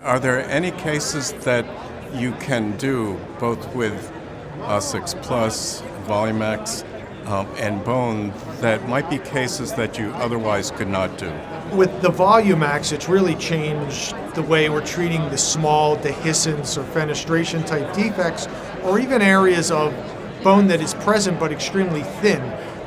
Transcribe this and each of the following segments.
Are there any cases that you can do both with OSSIX Plus, Volumax, and bone that might be cases that you otherwise could not do? With the Volumax, it's really changed the way we're treating the small dehiscence or fenestration type defects, or even areas of bone that is present but extremely thin,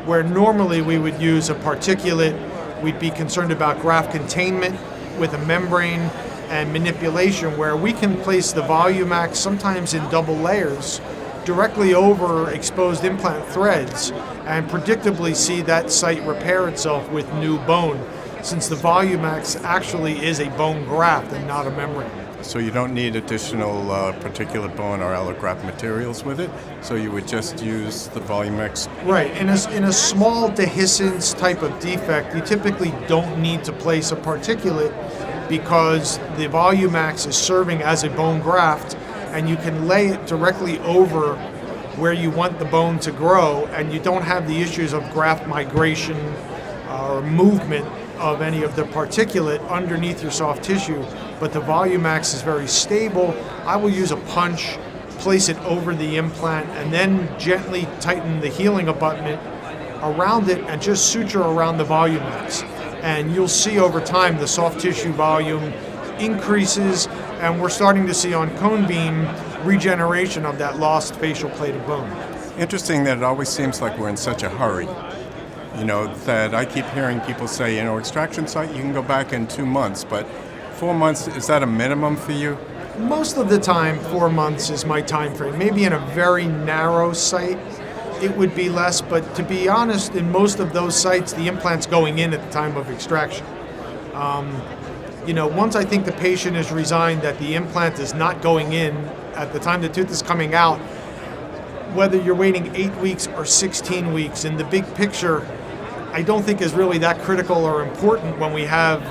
where normally we would use a particulate. We'd be concerned about graft containment with a membrane and manipulation, where we can place the Volumax sometimes in double layers directly over exposed implant threads and predictably see that site repair itself with new bone, since the Volumax actually is a bone graft and not a membrane. So you don't need additional particulate bone or allograft materials with it, so you would just use the Volumax? Right. In a small dehiscence type of defect, you typically don't need to place a particulate because the Volumax is serving as a bone graft, and you can lay it directly over where you want the bone to grow, and you don't have the issues of graft migration or movement of any of the particulate underneath your soft tissue. But the Volumax is very stable. I will use a punch, place it over the implant, and then gently tighten the healing abutment around it and just suture around the Volumax. And you'll see over time the soft tissue volume increases, and we're starting to see on cone beam regeneration of that lost facial plate of bone. Interesting that it always seems like we're in such a hurry. That I keep hearing people say, extraction site, you can go back in 2 months, but 4 months, is that a minimum for you? Most of the time, 4 months is my time frame. Maybe in a very narrow site, it would be less, but to be honest, in most of those sites, the implant's going in at the time of extraction. Once I think the patient is resigned that the implant is not going in at the time the tooth is coming out, whether you're waiting 8 weeks or 16 weeks, in the big picture, I don't think is really that critical or important when we have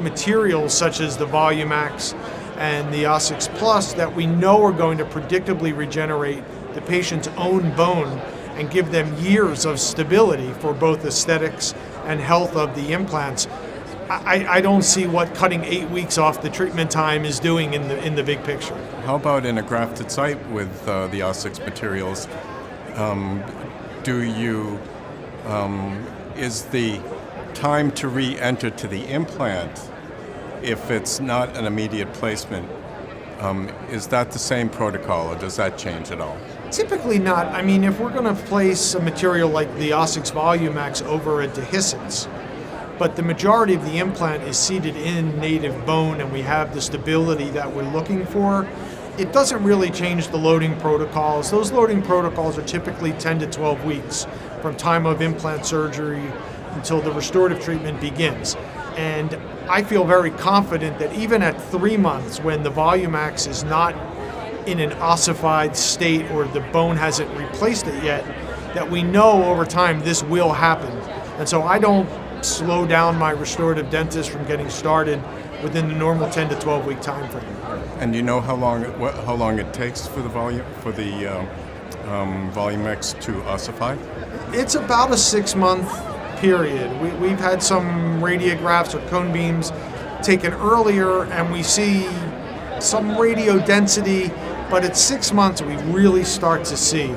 materials such as the Volumax and the OSSIX Plus that we know are going to predictably regenerate the patient's own bone and give them years of stability for both aesthetics and health of the implants. I don't see what cutting 8 weeks off the treatment time is doing in the big picture. How about in a grafted site with the OSSIX materials? Is the time to re-enter to the implant, if it's not an immediate placement, is that the same protocol, or does that change at all? Typically not. I mean, if we're going to place a material like the OSSIX Volumax over a dehiscence, but the majority of the implant is seated in native bone and we have the stability that we're looking for, it doesn't really change the loading protocols. Those loading protocols are typically 10 to 12 weeks from time of implant surgery until the restorative treatment begins. And I feel very confident that even at 3 months, when the Volumax is not in an ossified state or the bone hasn't replaced it yet, that we know over time this will happen. And so I don't slow down my restorative dentist from getting started within the normal 10 to 12 week time frame. And you know how long it takes for the Volumax to ossify? It's about a 6-month period. We've had some radiographs or cone beams taken earlier, and we see some radio density, but at 6 months we really start to see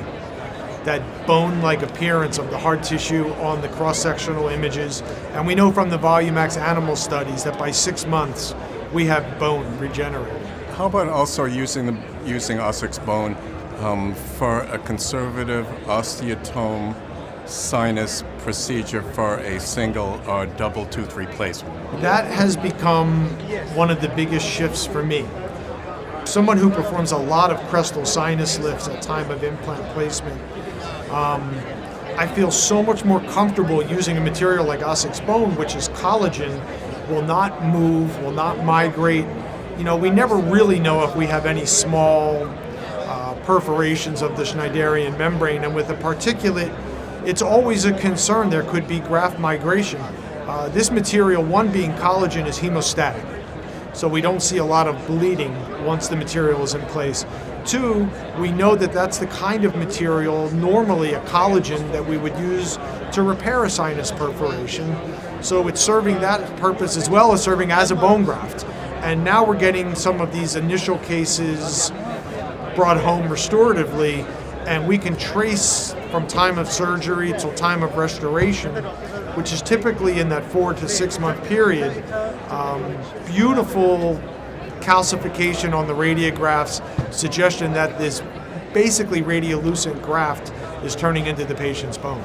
that bone-like appearance of the hard tissue on the cross-sectional images. And we know from the Volumax animal studies that by 6 months we have bone regenerated. How about also using OSSIX bone for a conservative osteotome sinus procedure for a single or double tooth replacement? That has become one of the biggest shifts for me. Someone who performs a lot of crestal sinus lifts at time of implant placement, I feel so much more comfortable using a material like OSSIX bone, which is collagen, will not move, will not migrate. We never really know if we have any small perforations of the Schneiderian membrane, and with the particulate, it's always a concern there could be graft migration. This material, one being collagen, is hemostatic, so we don't see a lot of bleeding once the material is in place. Two, we know that that's the kind of material, normally a collagen, that we would use to repair a sinus perforation. So it's serving that purpose as well as serving as a bone graft. And now we're getting some of these initial cases brought home restoratively, and we can trace from time of surgery till time of restoration, which is typically in that 4 to 6 month period. Beautiful calcification on the radiographs, suggestion that this basically radiolucent graft is turning into the patient's bone.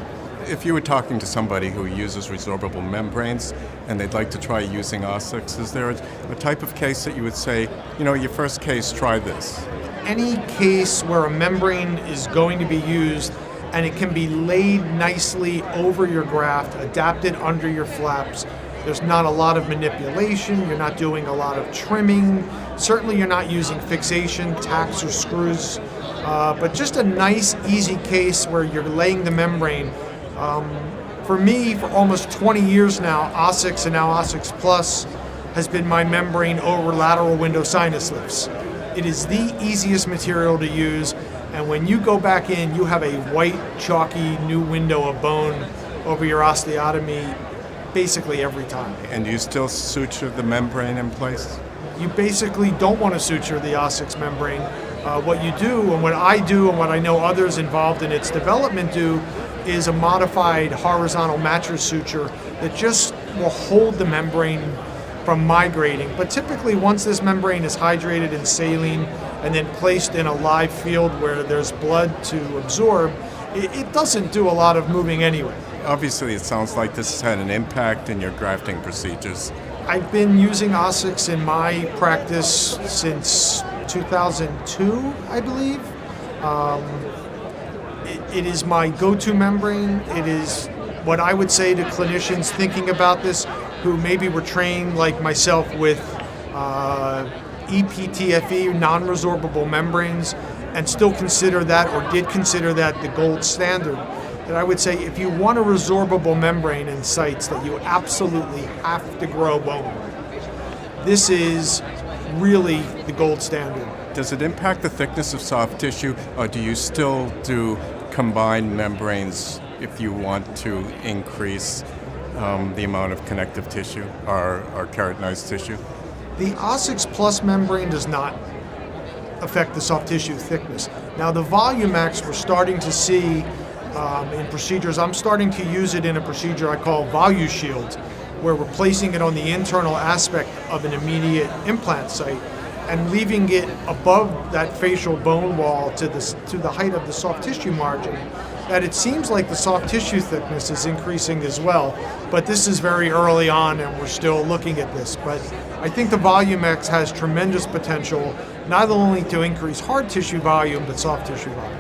If you were talking to somebody who uses resorbable membranes and they'd like to try using OSSIX, is there a type of case that you would say, your first case, try this? Any case where a membrane is going to be used and it can be laid nicely over your graft, adapted under your flaps, there's not a lot of manipulation, you're not doing a lot of trimming, certainly you're not using fixation, tacks or screws, but just a nice, easy case where you're laying the membrane. For me, for almost 20 years now, OSSIX and now OSSIX Plus has been my membrane over lateral window sinus lifts. It is the easiest material to use, and when you go back in, you have a white, chalky new window of bone over your osteotomy basically every time. And do you still suture the membrane in place? You basically don't want to suture the OSSIX membrane. What you do, and what I do, and what I know others involved in its development do, is a modified horizontal mattress suture that just will hold the membrane from migrating. But typically, once this membrane is hydrated in saline and then placed in a live field where there's blood to absorb, it doesn't do a lot of moving anyway. Obviously, it sounds like this has had an impact in your grafting procedures. I've been using OSSIX in my practice since 2002, I believe. It is my go-to membrane. It is what I would say to clinicians thinking about this who maybe were trained like myself with EPTFE, non-resorbable membranes, and still consider that, or did consider that, the gold standard. That I would say if you want a resorbable membrane in sites that you absolutely have to grow bone, this is really the gold standard. Does it impact the thickness of soft tissue, or do you still do combined membranes if you want to increase the amount of connective tissue or keratinized tissue? The OSSIX Plus membrane does not affect the soft tissue thickness. Now the Volumax we're starting to see in procedures. I'm starting to use it in a procedure I call VoluShield, where we're placing it on the internal aspect of an immediate implant site and leaving it above that facial bone wall to the height of the soft tissue margin, that it seems like the soft tissue thickness is increasing as well. But this is very early on and we're still looking at this. But I think the Volumax has tremendous potential, not only to increase hard tissue volume, but soft tissue volume.